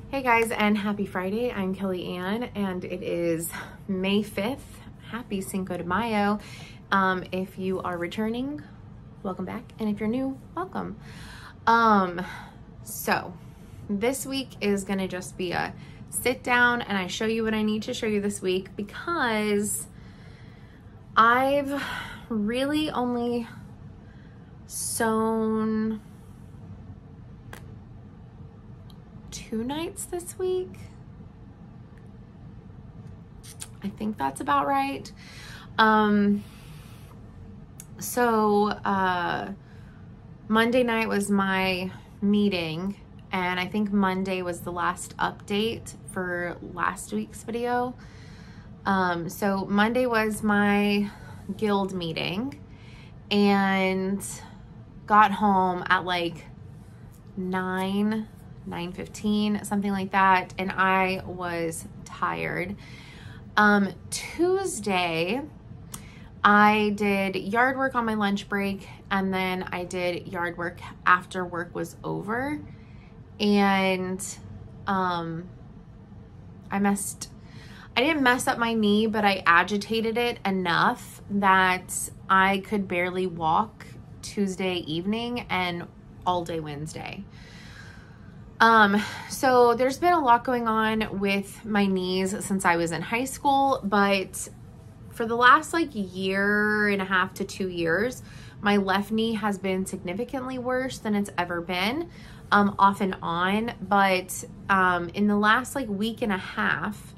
Hey guys, and happy Friday. I'm Kelly Ann, and it is May 5th. Happy Cinco de Mayo. If you are returning, welcome back. And if you're new, welcome. So this week is gonna just be a sit down and I show you what I need to show you this week, because I've really only sewn 2 nights this week. I think that's about right. Monday night was my meeting, and I think Monday was the last update for last week's video. So Monday was my guild meeting, and got home at like 9:15, something like that, and I was tired. Tuesday, I did yard work on my lunch break, and then I did yard work after work was over, and I didn't mess up my knee, but I agitated it enough that I could barely walk Tuesday evening and all day Wednesday. So there's been a lot going on with my knees since I was in high school, but for the last like year and a half to 2 years, my left knee has been significantly worse than it's ever been, off and on. But, in the last like week and a half,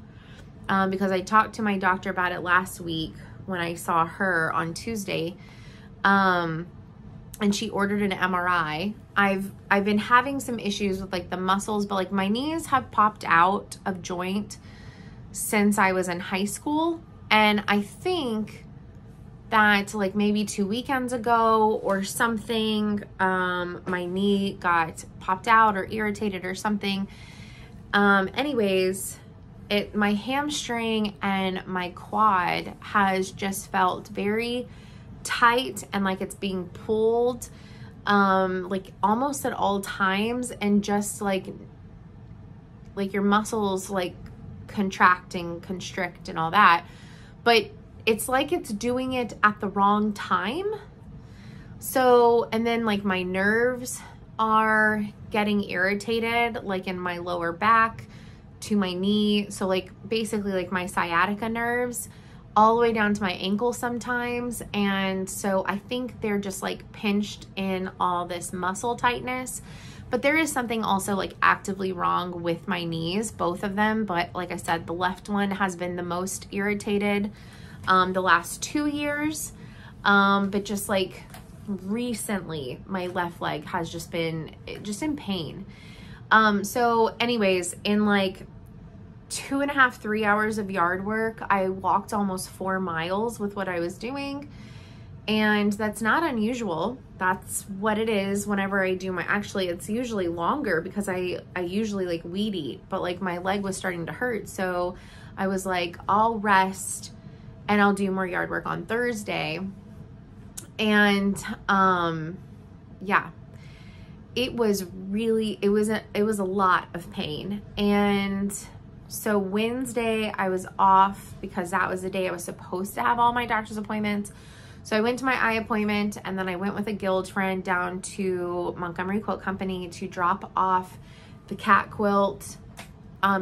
because I talked to my doctor about it last week when I saw her on Tuesday, and she ordered an MRI. I've been having some issues with like the muscles, but like my knees have popped out of joint since I was in high school. And I think that like maybe 2 weekends ago or something, my knee got popped out or irritated or something. Anyways, my hamstring and my quad has just felt very tight and like it's being pulled, like almost at all times, and just like your muscles like contracting, constrict and all that. But it's like it's doing it at the wrong time. So, and then like my nerves are getting irritated, like in my lower back to my knee. So like basically like my sciatica nerves all the way down to my ankle sometimes. And so I think they're just like pinched in all this muscle tightness. But there is something also like actively wrong with my knees, both of them. But like I said, the left one has been the most irritated the last 2 years. But just like recently, my left leg has just been in pain. So anyways, in like 2.5, 3 hours of yard work, I walked almost 4 miles with what I was doing. And that's not unusual. That's what it is whenever I do actually it's usually longer because I usually like weed eat, but like my leg was starting to hurt. So I was like, I'll rest and I'll do more yard work on Thursday. And, yeah, it was a lot of pain. And so Wednesday I was off because that was the day I was supposed to have all my doctor's appointments. So I went to my eye appointment, and then I went with a guild friend down to Montgomery Quilt Company to drop off the cat quilt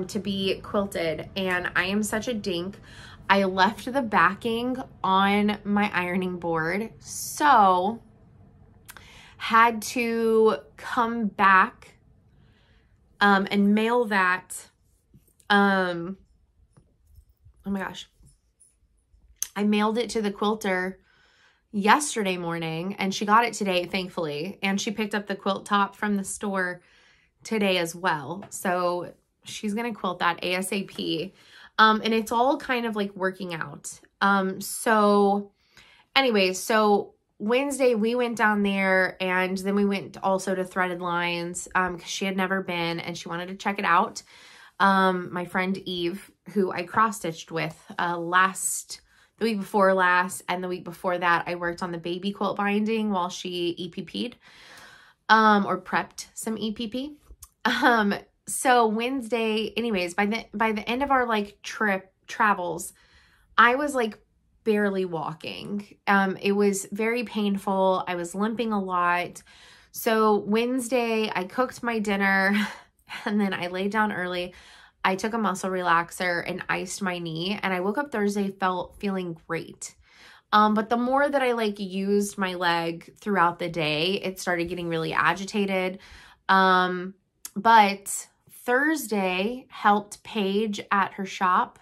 to be quilted. And I am such a dink. I left the backing on my ironing board, so had to come back and mail that. Oh my gosh. I mailed it to the quilter yesterday morning, and she got it today, thankfully. And she picked up the quilt top from the store today as well. So she's going to quilt that ASAP. And it's all kind of like working out. So anyways, so Wednesday we went down there, and then we went also to Threaded Lines, because she had never been and she wanted to check it out. My friend Eve, who I cross-stitched with, the week before last, and the week before that, I worked on the baby quilt binding while she EPP'd, or prepped some EPP. So Wednesday, anyways, by the end of our like travels, I was like barely walking. It was very painful. I was limping a lot. So Wednesday, I cooked my dinner and then I laid down early. I took a muscle relaxer and iced my knee, and I woke up Thursday feeling great. But the more that I like used my leg throughout the day, it started getting really agitated. But Thursday helped Paige at her shop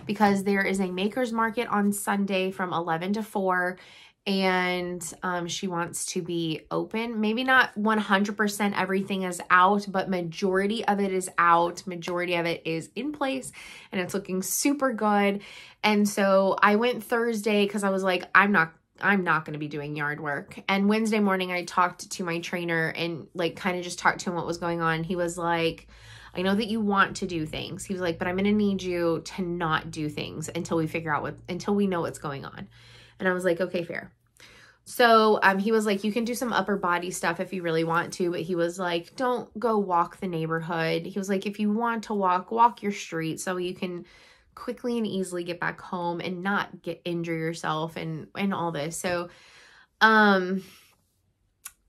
because there is a maker's market on Sunday from 11 to 4. And she wants to be open. Maybe not 100% everything is out, but majority of it is out. Majority of it is in place, and it's looking super good. And so I went Thursday because I was like, I'm not going to be doing yard work. And Wednesday morning I talked to my trainer and like kind of just talked to him what was going on. He was like, I know that you want to do things. He was like, but I'm going to need you to not do things until we know what's going on. And I was like, okay, fair. So he was like, you can do some upper body stuff if you really want to, but he was like, don't go walk the neighborhood. He was like, if you want to walk your street so you can quickly and easily get back home and not injure yourself and all this. So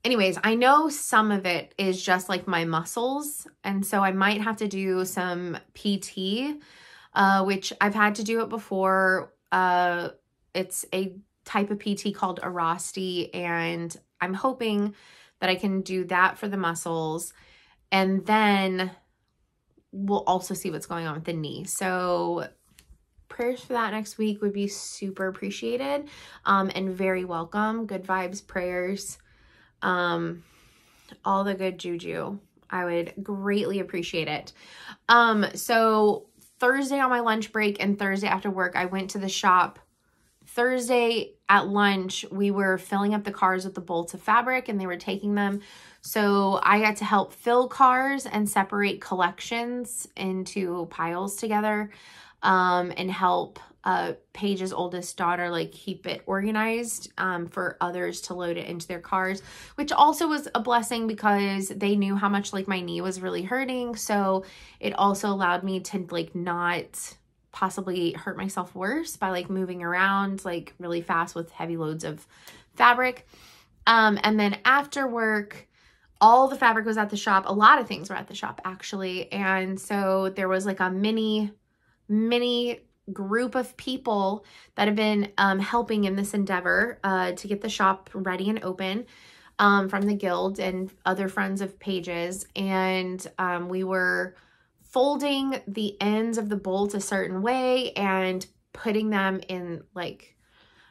anyways, I know some of it is just like my muscles, and so I might have to do some PT, which I've had to do it before. It's a type of PT called Arasti, and I'm hoping that I can do that for the muscles, and then we'll also see what's going on with the knee. So prayers for that next week would be super appreciated, and very welcome. Good vibes, prayers, all the good juju. I would greatly appreciate it. So Thursday on my lunch break and Thursday after work, I went to the shop. Thursday at lunch, we were filling up the cars with the bolts of fabric, and they were taking them. So I got to help fill cars and separate collections into piles together, and help Paige's oldest daughter like keep it organized for others to load it into their cars, which also was a blessing because they knew how much like my knee was really hurting. So it also allowed me to like not possibly hurt myself worse by like moving around like really fast with heavy loads of fabric. And then after work, all the fabric was at the shop. A lot of things were at the shop actually. And so there was like a mini group of people that have been helping in this endeavor to get the shop ready and open, from the guild and other friends of Paige's. And we were folding the ends of the bolts a certain way and putting them in like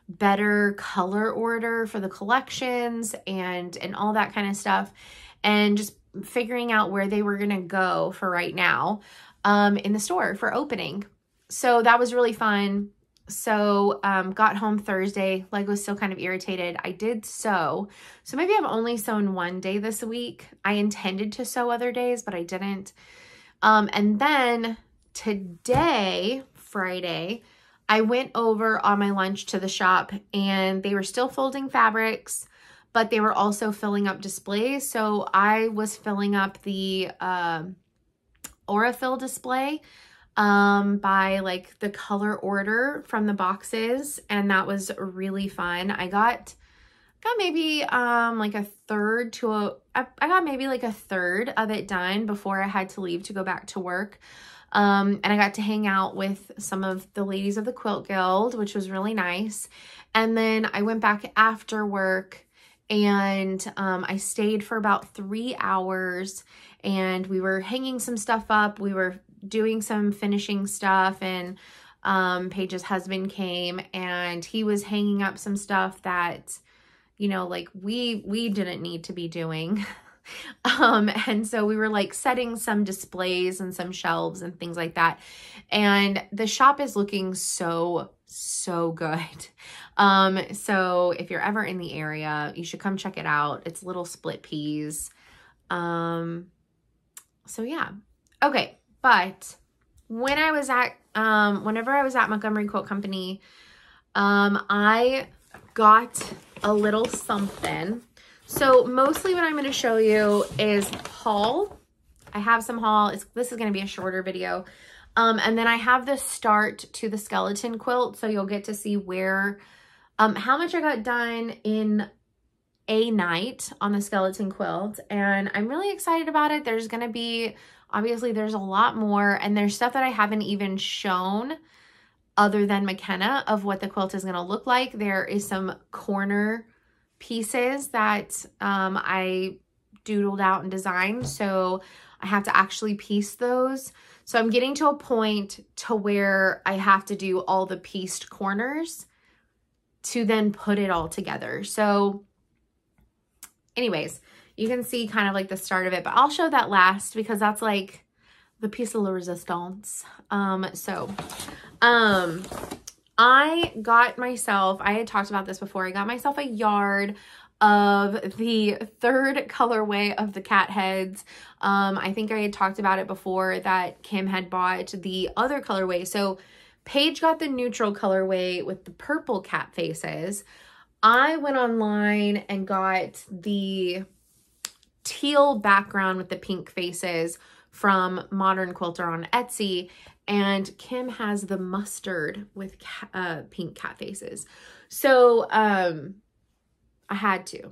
better color order for the collections and all that kind of stuff, and just figuring out where they were going to go for right now in the store for opening. So that was really fun. So got home Thursday, leg was still kind of irritated. I did sew. So maybe I've only sewn one day this week. I intended to sew other days, but I didn't. And then today, Friday, I went over on my lunch to the shop, and they were still folding fabrics, but they were also filling up displays. So I was filling up the Aurafill display by like the color order from the boxes, and that was really fun. I got maybe like a third I got maybe like a third of it done before I had to leave to go back to work. And I got to hang out with some of the ladies of the Quilt Guild, which was really nice. And then I went back after work, and I stayed for about 3 hours, and we were hanging some stuff up. We were doing some finishing stuff, and Paige's husband came, and he was hanging up some stuff that, you know, like we didn't need to be doing. And so we were like setting some displays and some shelves and things like that. And the shop is looking so good. So if you're ever in the area, you should come check it out. It's Little Split Peas. So yeah. Okay. But when I was at, whenever I was at Montgomery Quilt Company, I got a little something. So mostly what I'm going to show you is haul. I have some haul. This is going to be a shorter video. And then I have the start to the skeleton quilt. So you'll get to see where, how much I got done in a night on the skeleton quilt. And I'm really excited about it. There's going to be, obviously there's a lot more, and there's stuff that I haven't even shown other than McKenna of what the quilt is going to look like. There is some corner pieces that I doodled out and designed, so I have to actually piece those. So I'm getting to a point to where I have to do all the pieced corners to then put it all together. So anyways, you can see kind of like the start of it, but I'll show that last because that's like the piece of la resistance. I got myself, I had talked about this before, I got myself a yard of the 3rd colorway of the cat heads. I think I had talked about it before that Kim had bought the other colorway. So Paige got the neutral colorway with the purple cat faces. I went online and got the teal background with the pink faces from Modern Quilter on Etsy, and Kim has the mustard with pink cat faces. So I had to.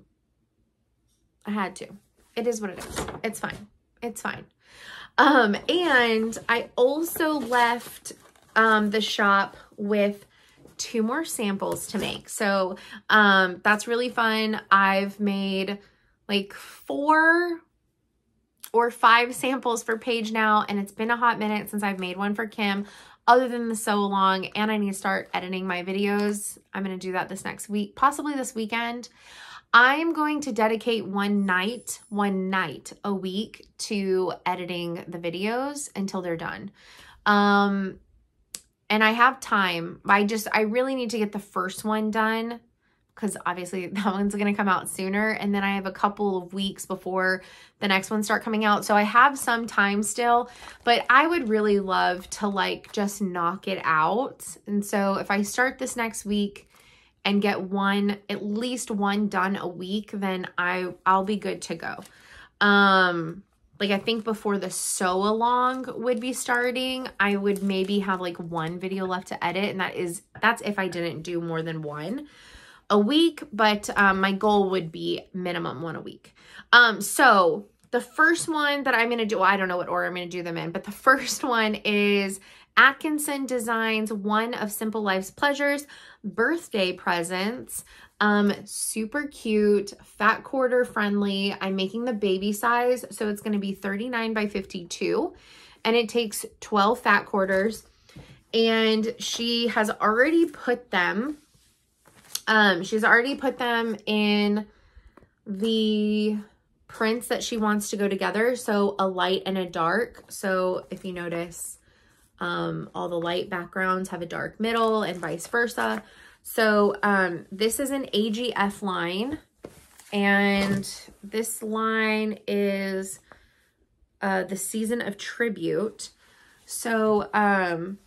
It is what it is. It's fine. It's fine. And I also left the shop with 2 more samples to make. So that's really fun. I've made like 4 or 5 samples for Paige now, and it's been a hot minute since I've made one for Kim other than the sew along, and I need to start editing my videos. I'm going to do that this next week, possibly this weekend. I'm going to dedicate one night a week to editing the videos until they're done. And I have time. I really need to get the first one done because obviously that one's going to come out sooner. And then I have a couple of weeks before the next one start coming out. So I have some time still, but I would really love to like just knock it out. And so if I start this next week and get at least one done a week, then I'll be good to go. Like I think before the sew along would be starting, I would maybe have like 1 video left to edit. And that's if I didn't do more than 1 a week, but my goal would be minimum 1 a week. So the first one that I'm going to do, I don't know what order I'm going to do them in, but the first one is Atkinson Designs One of Simple Life's Pleasures birthday presents. Super cute, fat quarter friendly. I'm making the baby size, so it's going to be 39 by 52, and it takes 12 fat quarters, and she has already put them in the prints that she wants to go together. So a light and a dark. So if you notice, all the light backgrounds have a dark middle and vice versa. So this is an AGF line, and this line is the Season of Tribute. So I'm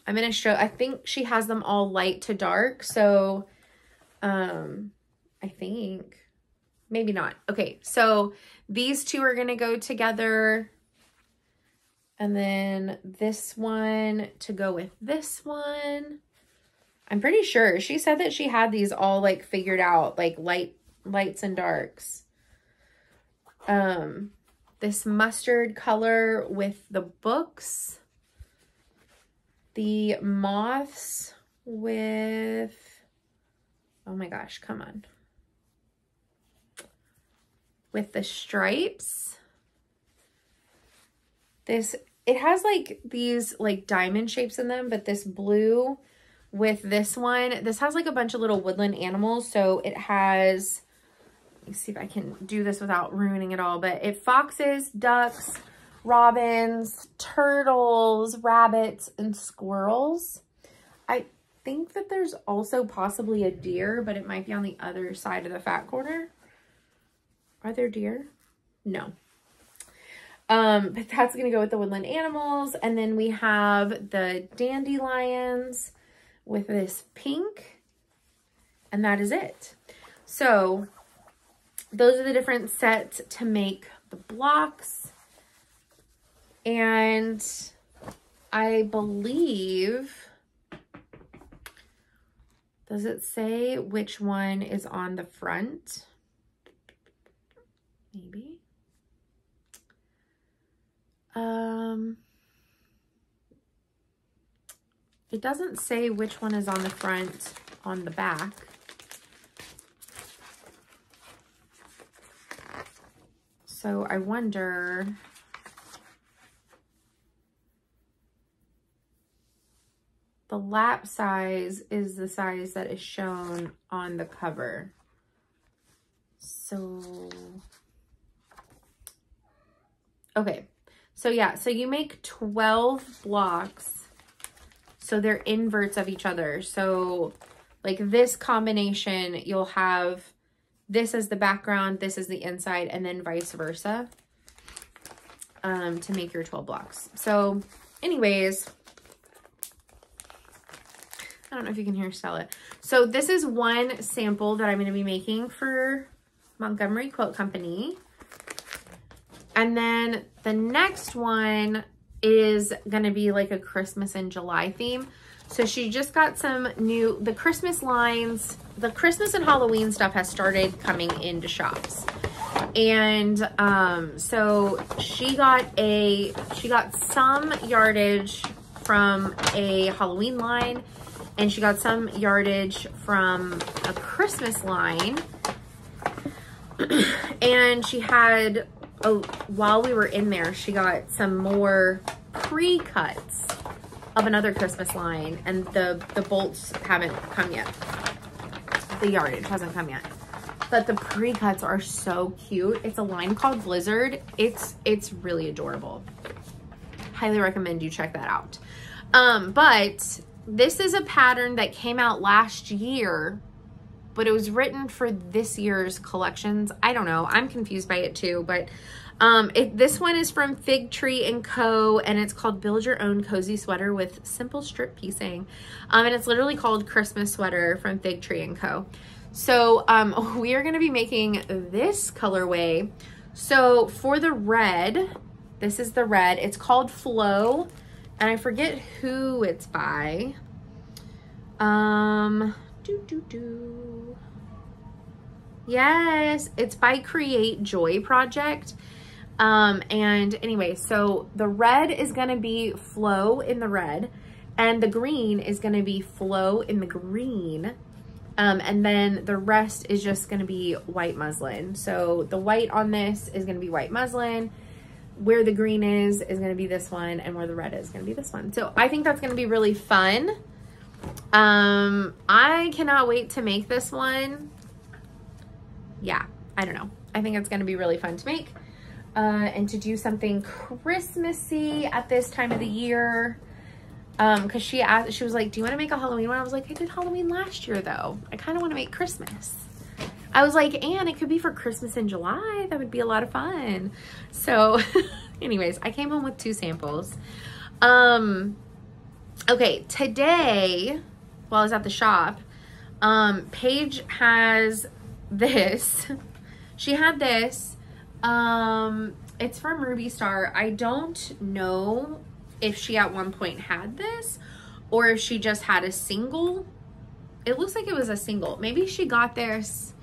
going to show, I think she has them all light to dark. So I think maybe not. Okay, so these 2 are going to go together, and then this one to go with this one. I'm pretty sure she said that she had these all like figured out, like lights and darks. This mustard color with the books, the moths with, oh my gosh, come on. With the stripes. It has like these like diamond shapes in them, but this blue with this one, this has like a bunch of little woodland animals. So it has, let me see if I can do this without ruining it all, but it foxes, ducks, robins, turtles, rabbits, and squirrels. I think that there's also possibly a deer, but it might be on the other side of the fat quarter. Are there deer? No. But that's going to go with the woodland animals. And then we have the dandelions with this pink, and that is it. So those are the different sets to make the blocks. And I believe, does it say which one is on the front? Maybe. It doesn't say which one is on the front on the back. So I wonder, the lap size is the size that is shown on the cover. So, okay. So yeah, so you make 12 blocks. So they're inverts of each other. So like this combination, you'll have this as the background, this is the inside, and then vice versa, to make your 12 blocks. So anyways, I don't know if you can hear Stella. So this is one sample that I'm going to be making for Montgomery Quilt Company. And then the next one is going to be like a Christmas in July theme. So she just got some new, the Christmas lines, the Christmas and Halloween stuff has started coming into shops. And so she got some yardage from a Halloween line, and she got some yardage from a Christmas line. And she had, while we were in there, she got some more pre-cuts of another Christmas line, and the bolts haven't come yet. The yardage hasn't come yet. But the pre-cuts are so cute. It's a line called Blizzard. It's really adorable. Highly recommend you check that out. But this is a pattern that came out last year, but it was written for this year's collections. I don't know. I'm confused by it too, but this one is from Fig Tree & Co. and it's called Build Your Own Cozy Sweater with Simple Strip Piecing. And it's literally called Christmas Sweater from Fig Tree & Co. So we are going to be making this colorway. So for the red, this is the red. It's called Flow, and I forget who it's by. Yes, it's by Create Joy Project. And anyway, so the red is going to be Flow in the red, and the green is going to be Flow in the green. And then the rest is just going to be white muslin. So the white on this is going to be white muslin. Where the green is going to be this one, and where the red is going to be this one. So I think that's going to be really fun. I cannot wait to make this one. Yeah, I don't know. I think it's going to be really fun to make. And to do something Christmassy at this time of the year. Cause she was like, do you want to make a Halloween one? I was like, I did Halloween last year though. I kind of want to make Christmas. I was like, and it could be for Christmas in July. That would be a lot of fun. So anyways, I came home with 2 samples. Okay, today, while I was at the shop, Paige has this. She had this. It's from Ruby Star. I don't know if she at one point had this or if she just had a single. It looks like it was a single. Maybe she got this.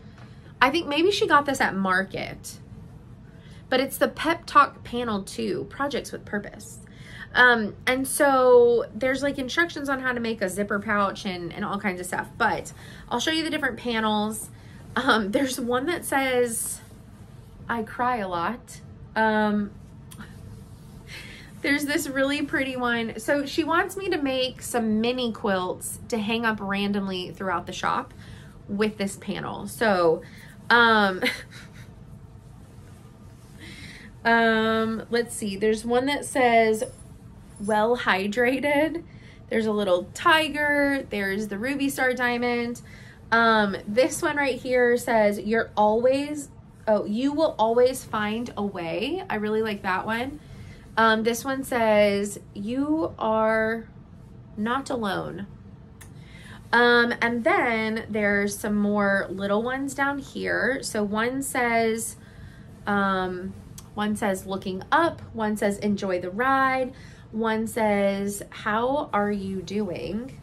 I think maybe she got this at Market. But it's the Pep Talk Panel 2, Projects with Purpose. And so there's like instructions on how to make a zipper pouch and all kinds of stuff. But I'll show you the different panels. There's one that says, I cry a lot. There's this really pretty one. So she wants me to make some mini quilts to hang up randomly throughout the shop with this panel. So, let's see. There's one that says well hydrated. There's a little tiger. There's the Ruby Star diamond. This one right here says you will always find a way. I really like that one. This one says you are not alone. And then there's some more little ones down here. So one says, One says looking up. One says enjoy the ride. One says, how are you doing?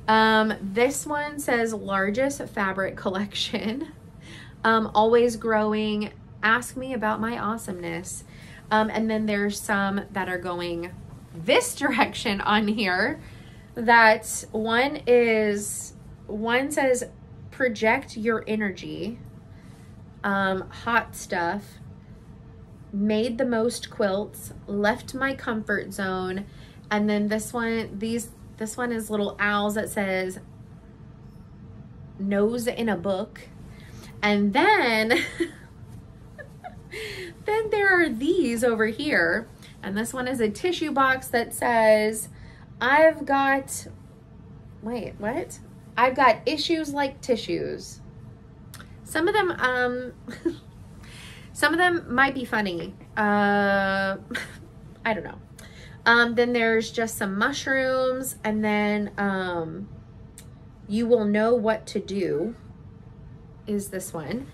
This one says largest fabric collection. Always growing. Ask me about my awesomeness. And then there's some that are going this direction on here. That one says project your energy. Hot stuff. Made the most quilts. Left my comfort zone. And then this one, this one is little owls that says nose in a book. And then then there are these over here. And this one is a tissue box that says, I've got, wait, what? I've got issues like tissues. Some of them, some of them might be funny. I don't know. Then there's just some mushrooms, and then you will know what to do is this one.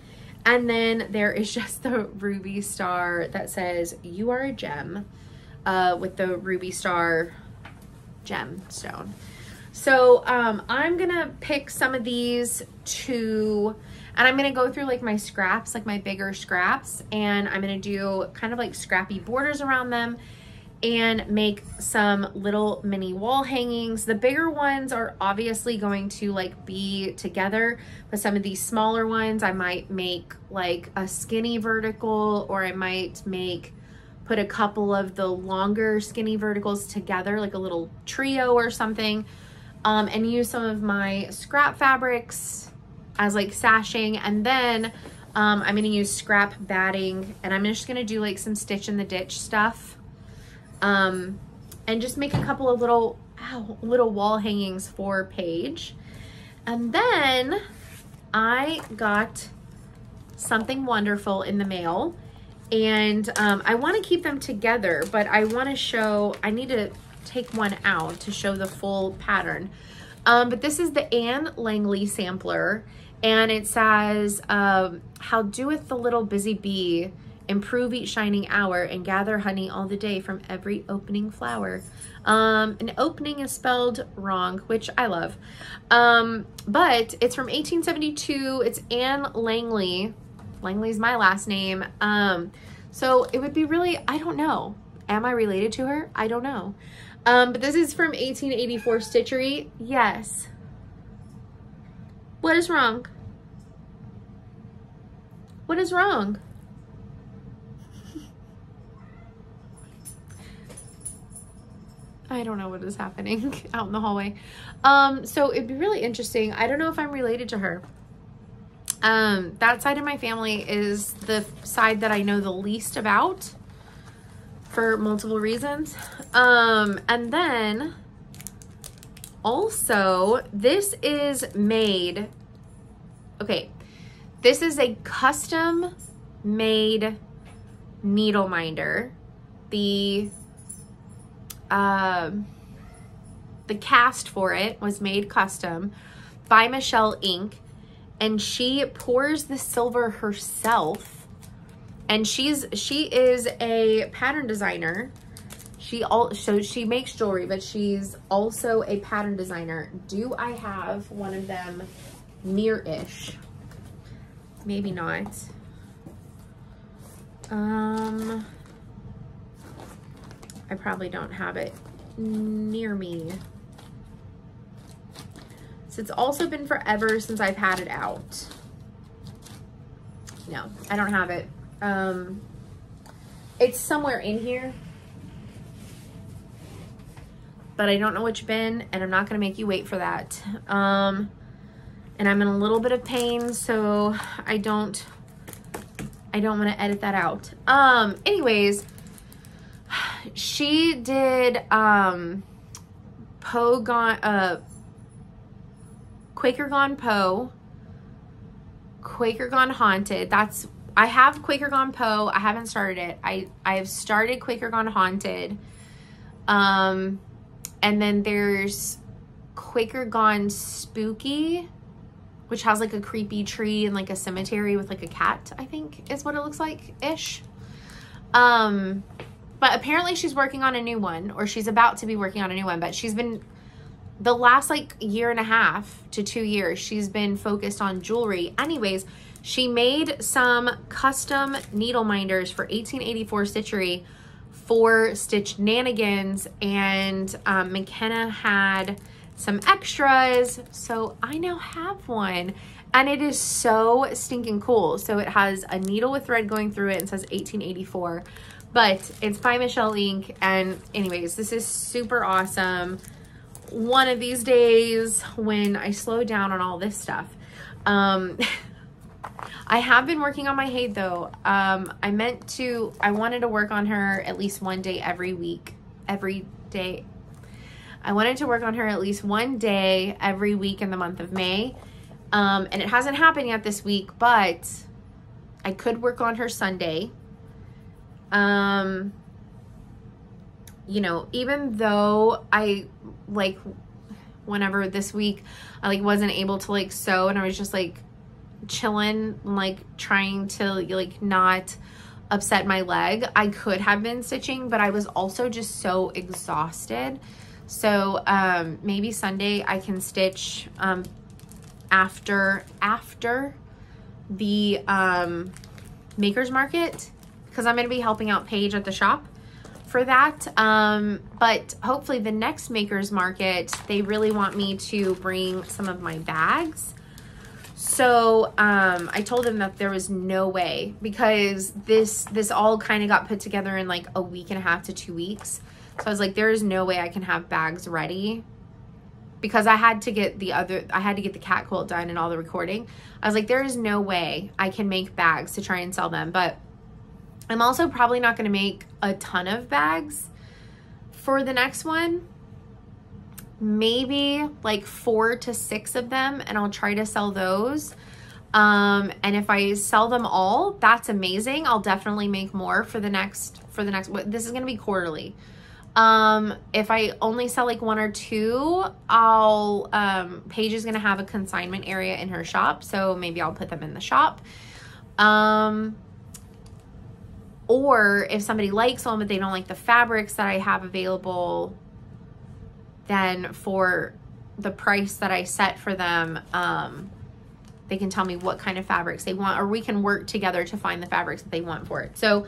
And then there is just the ruby star that says you are a gem, with the ruby star gemstone. So I'm gonna pick some of these and I'm gonna go through like my scraps, like my bigger scraps, and I'm gonna do kind of like scrappy borders around them and make some little mini wall hangings. The bigger ones are obviously going to like be together, but some of these smaller ones I might make like a skinny vertical, or I might put a couple of the longer skinny verticals together, like a little trio or something, and use some of my scrap fabrics as like sashing. And then I'm gonna use scrap batting, and I'm just gonna do like some stitch in the ditch stuff, and just make a couple of little wall hangings for Paige. And then I got something wonderful in the mail, and I want to keep them together, but I want to show, I need to take one out to show the full pattern. But this is the Anne Langley sampler, and it says, how doeth the little busy bee improve each shining hour and gather honey all the day from every opening flower. An opening is spelled wrong, which I love. But it's from 1872. It's Anne Langley. Langley's my last name. So it would be really, I don't know. Am I related to her? I don't know. But this is from 1884 Stitchery. Yes. What is wrong? What is wrong? I don't know what is happening out in the hallway. So it'd be really interesting. I don't know if I'm related to her. That side of my family is the side that I know the least about for multiple reasons. And then also this is made, okay, this is a custom made needle minder. The cast for it was made custom by Michelle Inc. And she pours the silver herself. And she is a pattern designer. So she makes jewelry, but she's also a pattern designer. Do I have one of them near-ish? Maybe not. I probably don't have it near me. So it's also been forever since I've had it out. No, I don't have it. It's somewhere in here, but I don't know which bin, and I'm not gonna make you wait for that. And I'm in a little bit of pain, so I don't want to edit that out. Anyways, she did Quaker Gone Poe, Quaker Gone Haunted. I have Quaker Gone Poe. I haven't started it. I have started Quaker Gone Haunted. And then there's Quaker Gone Spooky, which has like a creepy tree and like a cemetery with like a cat, I think is what it looks like ish. But apparently she's working on a new one, or she's about to be working on a new one, but she's been, the last like 1.5 to 2 years, she's been focused on jewelry. Anyways, she made some custom needle minders for 1884 Stitchery for Stitchnanigans, and McKenna had some extras, so I now have one, and it is so stinking cool. So it has a needle with thread going through it and says 1884, but it's by Michelle Ink. And anyways, this is super awesome. One of these days when I slow down on all this stuff, I have been working on my Haid though. I wanted to work on her at least one day every week, every day. I wanted to work on her at least one day every week in the month of May. And it hasn't happened yet this week, but I could work on her Sunday. You know, even though I like, whenever this week I like wasn't able to like sew, and I was just like chilling, like trying to like not upset my leg, I could have been stitching, but I was also just so exhausted. So maybe Sunday I can stitch after the Makers Market, because I'm going to be helping out Paige at the shop for that. But hopefully the next Makers Market, they really want me to bring some of my bags. So I told them that there was no way, because this all kind of got put together in like 1.5 to 2 weeks. So I was like, there is no way I can have bags ready, because I had to get the cat quilt done and all the recording. I was like, there is no way I can make bags to try and sell them. But I'm also probably not going to make a ton of bags for the next one. Maybe like 4 to 6 of them, and I'll try to sell those. And if I sell them all, that's amazing. I'll definitely make more for the next, this is going to be quarterly. If I only sell like 1 or 2, Paige is going to have a consignment area in her shop. So maybe I'll put them in the shop. Or if somebody likes them, but they don't like the fabrics that I have available, then for the price that I set for them, they can tell me what kind of fabrics they want, or we can work together to find the fabrics that they want for it. So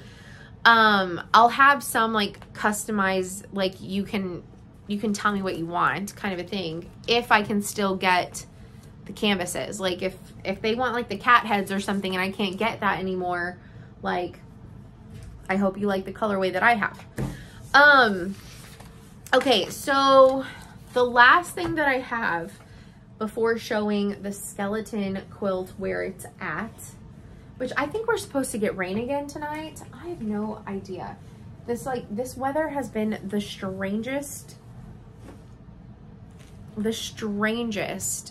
I'll have some like customized, like you can tell me what you want kind of a thing, if I can still get the canvases. Like if they want like the cat heads or something and I can't get that anymore, like I hope you like the colorway that I have. Okay, so the last thing that I have before showing the skeleton quilt where it's at, which I think we're supposed to get rain again tonight. I have no idea. This weather has been the strangest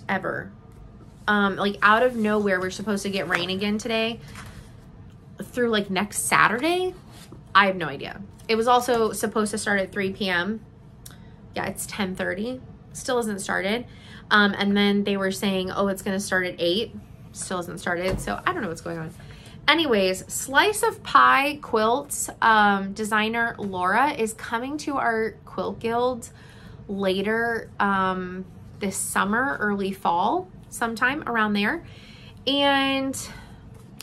ever. Like out of nowhere, we're supposed to get rain again today through like next Saturday. I have no idea. It was also supposed to start at 3 p.m. Yeah, it's 10:30. Still hasn't started. And then they were saying, oh, it's going to start at 8. Still hasn't started. So I don't know what's going on. Anyways, Slice of Pie Quilts designer Laura is coming to our Quilt Guild later this summer, early fall, sometime around there. And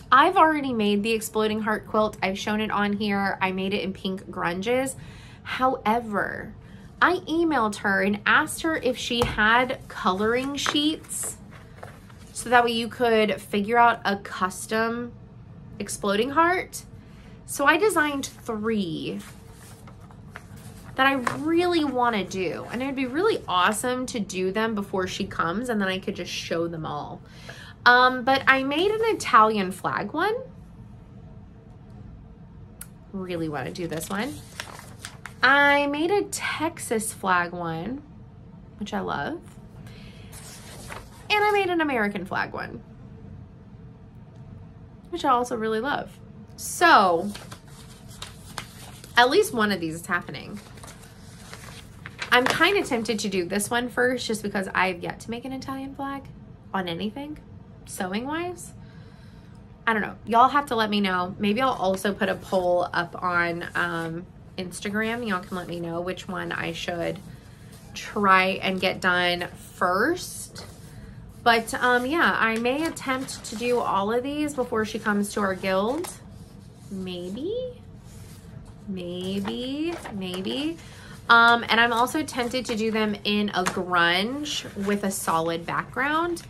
I've already made the Exploding Heart quilt. I've shown it on here. I made it in pink grunges. However, I emailed her and asked her if she had coloring sheets, so that way you could figure out a custom Exploding Heart. So I designed 3 that I really want to do, and it'd be really awesome to do them before she comes, and then I could just show them all. But I made an Italian flag one. Really want to do this one. I made a Texas flag one, which I love. And I made an American flag one, which I also really love. So at least one of these is happening. I'm kind of tempted to do this one first, just because I've yet to make an Italian flag on anything, sewing wise. I don't know. Y'all have to let me know. Maybe I'll also put a poll up on Instagram. Y'all can let me know which one I should try and get done first. But yeah, I may attempt to do all of these before she comes to our guild. Maybe. And I'm also tempted to do them in a grunge with a solid background.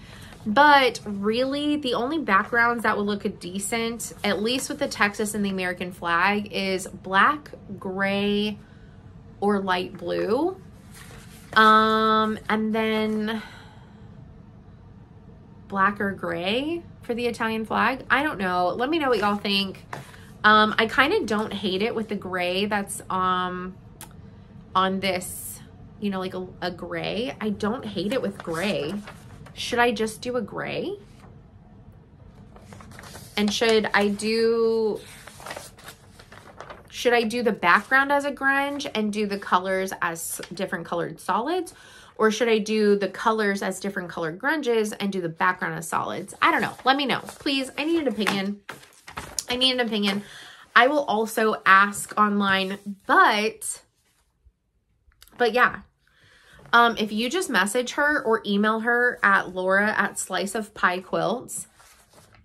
But really, the only backgrounds that would look decent, at least with the Texas and the American flag, is black, gray, or light blue. And then black or gray for the Italian flag. I don't know. Let me know what y'all think. I kind of don't hate it with the gray that's on this, you know, like a gray. I don't hate it with gray. Should I just do a gray? And should I do the background as a grunge and do the colors as different colored solids? Or should I do the colors as different colored grunges and do the background as solids? I don't know. Let me know. Please, I need an opinion. I will also ask online, but yeah. If you just message her or email her at Laura@Slice-of-Pie-Quilts,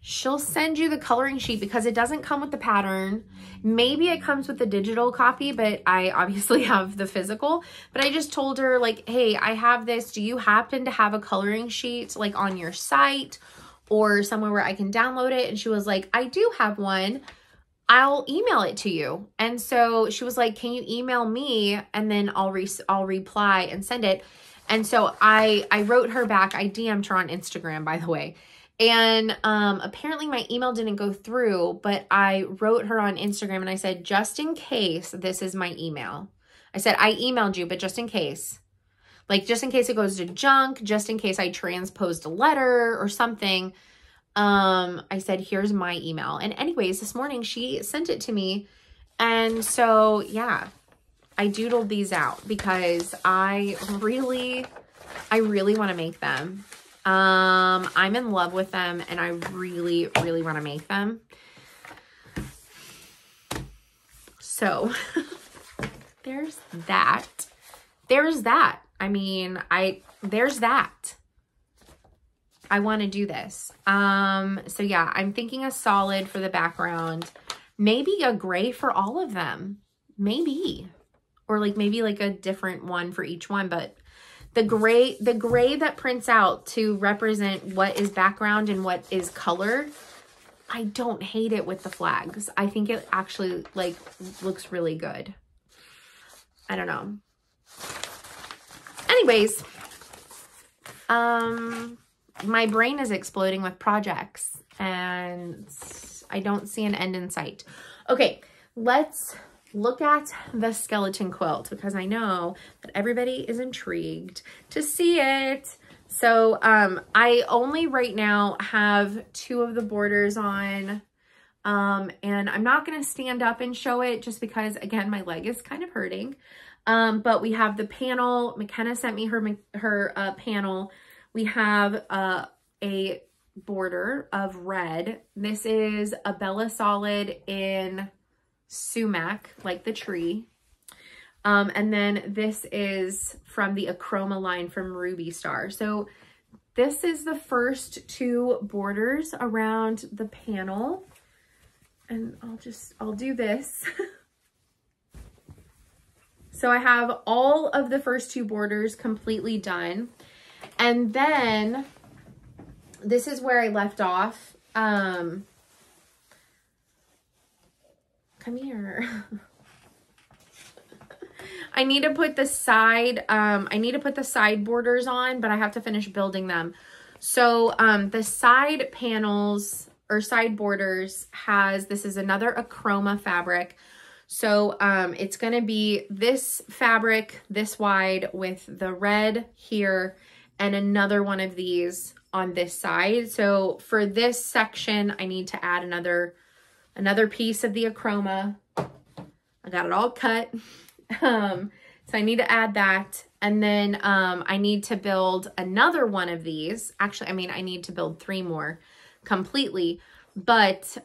she'll send you the coloring sheet because it doesn't come with the pattern. Maybe it comes with the digital copy, but I obviously have the physical. But I just told her, like, hey, I have this. Do you happen to have a coloring sheet like on your site or somewhere where I can download it? And she was like, I do have one. I'll email it to you. And so she was like, can you email me? And then I'll reply and send it. And so I wrote her back. I DM'd her on Instagram, by the way. And apparently my email didn't go through, but I wrote her on Instagram and I said, just in case, this is my email. I said, I emailed you, but just in case. Like, just in case it goes to junk, just in case I transposed a letter or something. I said, here's my email. And anyways, this morning she sent it to me. And so, yeah, I doodled these out because I really want to make them. I'm in love with them and I really want to make them. So there's that. I mean, there's that. I want to do this. So yeah, I'm thinking a solid for the background, maybe a gray for all of them, maybe, or like maybe like a different one for each one. But the gray that prints out to represent what is background and what is color, I don't hate it with the flags. I think it actually like looks really good. I don't know. Anyways, my brain is exploding with projects and I don't see an end in sight. Okay, let's look at the skeleton quilt because I know that everybody is intrigued to see it. So I only right now have 2 of the borders on and I'm not going to stand up and show it just because, again, my leg is kind of hurting. But we have the panel. McKenna sent me her panel. We have a border of red. This is a Bella Solid in sumac, like the tree. And then this is from the Achroma line from Ruby Star. So this is the first 2 borders around the panel. And I'll do this. So I have all of the first 2 borders completely done. And then this is where I left off. Come here. I need to put the side, borders on, but I have to finish building them. So the side panels or side borders this is another Achroma fabric. So it's going to be this fabric this wide with the red here and another one of these on this side. So for this section, I need to add another piece of the Achroma. I got it all cut. So I need to add that. And then I need to build another one of these. Actually, I mean, I need to build 3 more completely. But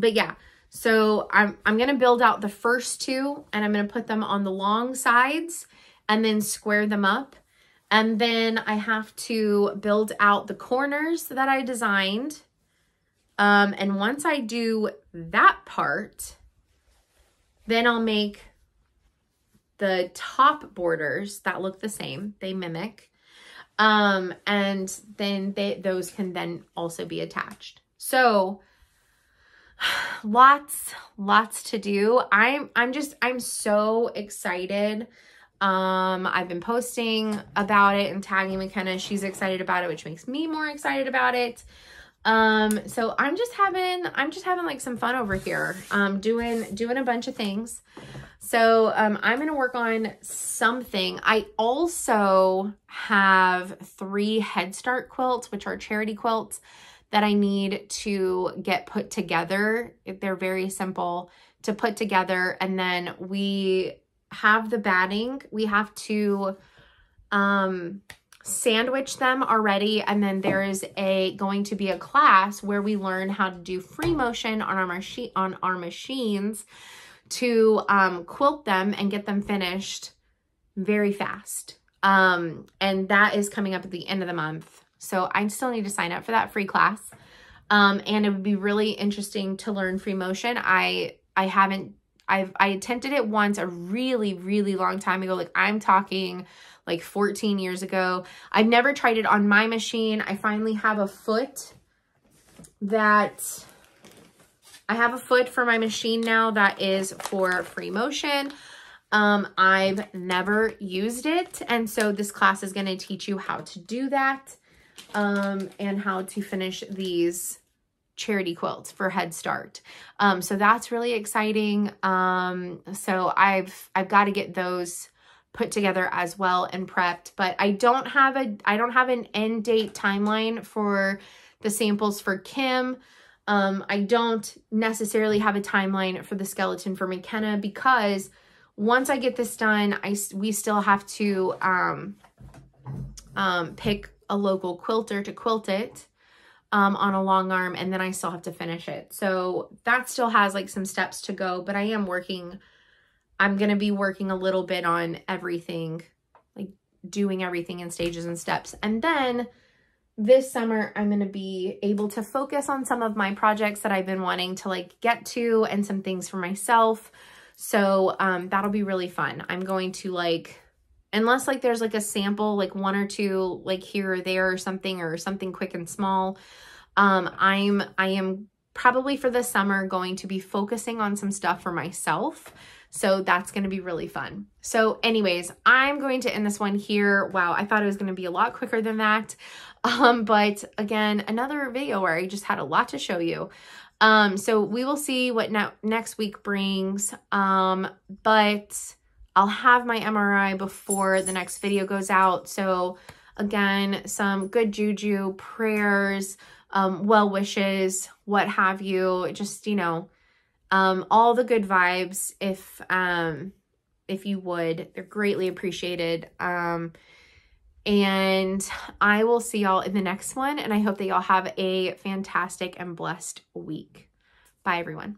yeah, so I'm going to build out the first two, and I'm going to put them on the long sides and then square them up. And then I have to build out the corners that I designed. And once I do that part, then I'll make the top borders that look the same. They mimic. And then those can then also be attached. So lots to do. I'm so excited. I've been posting about it and tagging McKenna. She's excited about it, which makes me more excited about it. So I'm just having like some fun over here, doing a bunch of things. So, I'm going to work on something. I also have 3 Head Start quilts, which are charity quilts, that I need to get put together. They're very simple to put together. And then we have the batting. We have to, sandwich them already, and then there is going to be a class where we learn how to do free motion on our machines to quilt them and get them finished very fast. And that is coming up at the end of the month. So I still need to sign up for that free class. And it would be really interesting to learn free motion. I attempted it once a really, really long time ago. Like, I'm talking like 14 years ago. I've never tried it on my machine. I finally have a foot for my machine now that is for free motion. I've never used it. And so this class is going to teach you how to do that, and how to finish these charity quilts for Head Start. So that's really exciting. So I've got to get those put together as well and prepped, but I don't have an end date timeline for the samples for Kim. I don't necessarily have a timeline for the skeleton for McKenna, because once I get this done, we still have to pick a local quilter to quilt it on a long arm, and then I still have to finish it. So that still has like some steps to go, but I'm going to be working a little bit on everything, like doing everything in stages and steps. And then this summer, I'm going to be able to focus on some of my projects that I've been wanting to like get to, and some things for myself. So that'll be really fun. I'm going to like, unless like there's like a sample, like 1 or 2, like here or there or something quick and small. I am probably for the summer going to be focusing on some stuff for myself. So that's going to be really fun. So anyways, I'm going to end this one here. Wow, I thought it was going to be a lot quicker than that. But again, another video where I just had a lot to show you. So we will see what next week brings. But I'll have my MRI before the next video goes out. So again, some good juju, prayers, well wishes, what have you, just, you know, all the good vibes, if you would, they're greatly appreciated. And I will see y'all in the next one, and I hope that y'all have a fantastic and blessed week. Bye, everyone.